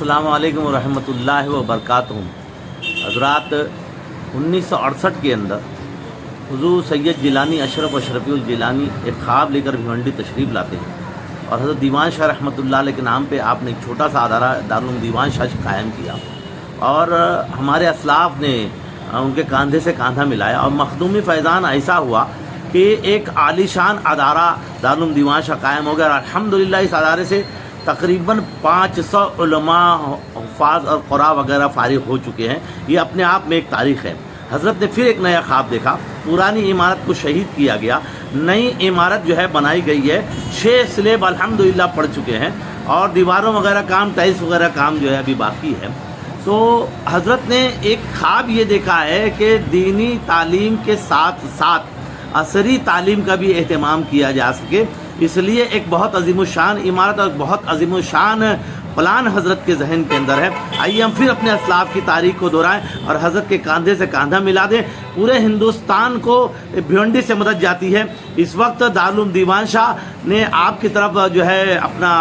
السلام علیکم ورحمۃ اللہ وبرکاتہ۔ حضرات 1968 کے اندر حضور سید جیلانی اشرف اشرفی الجیلانی ایک خواب لے کر بھیونڈی تشریف لاتے ہیں اور حضرت دیوان شاہ رحمۃ اللہ علیہ کے نام پہ آپ نے ایک چھوٹا سا ادارہ دارالعلوم دیوان شاہ قائم کیا اور ہمارے اسلاف نے ان کے کاندھے سے کاندھا ملایا اور مخدومی فیضان ایسا ہوا کہ ایک عالی شان ادارہ دارالعلوم دیوان شاہ قائم ہو گیا اور الحمدللہ اس ادارے سے تقریباً 500 علماء حفاظ اور قراء وغیرہ فارغ ہو چکے ہیں۔ یہ اپنے آپ میں ایک تاریخ ہے۔ حضرت نے پھر ایک نیا خواب دیکھا، پرانی عمارت کو شہید کیا گیا، نئی عمارت جو ہے بنائی گئی ہے، 6 سلیب الحمدللہ پڑ چکے ہیں اور دیواروں وغیرہ کام ٹائلس وغیرہ کام جو ہے ابھی باقی ہے۔ تو حضرت نے ایک خواب یہ دیکھا ہے کہ دینی تعلیم کے ساتھ ساتھ عصری تعلیم کا بھی اہتمام کیا جا سکے، اس لیے ایک بہت عظیم الشان عمارت اور بہت عظیم الشان پلان حضرت کے ذہن کے اندر ہے۔ آئیے ہم پھر اپنے اسلاف کی تاریخ کو دہرائیں اور حضرت کے کاندھے سے کاندھا ملا دیں۔ پورے ہندوستان کو بھیونڈی سے مدد جاتی ہے۔ اس وقت دارالعلوم دیوان شاہ نے آپ کی طرف جو ہے اپنا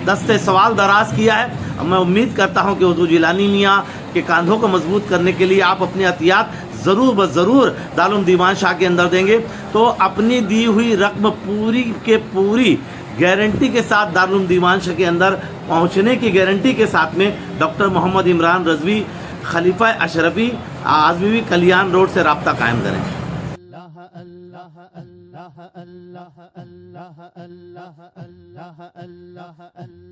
دست سوال دراز کیا ہے۔ میں امید کرتا ہوں کہ حضور جیلانی میاں کے کاندھوں کو مضبوط کرنے کے لیے آپ اپنی عطیات ضرور بضرور دارالعلوم دیوان شاہ کے اندر دیں گے، تو اپنی دی ہوئی رقم پوری کے پوری گارنٹی کے ساتھ دارالعلوم دیوان شاہ کے اندر پہنچنے کی گارنٹی کے ساتھ میں ڈاکٹر محمد عمران رضوی خلیفہ اشرفی آزوی کلیان روڈ سے رابطہ قائم کریں۔ اللہ اللہ اللہ اللہ اللہ اللہ اللہ اللہ اللہ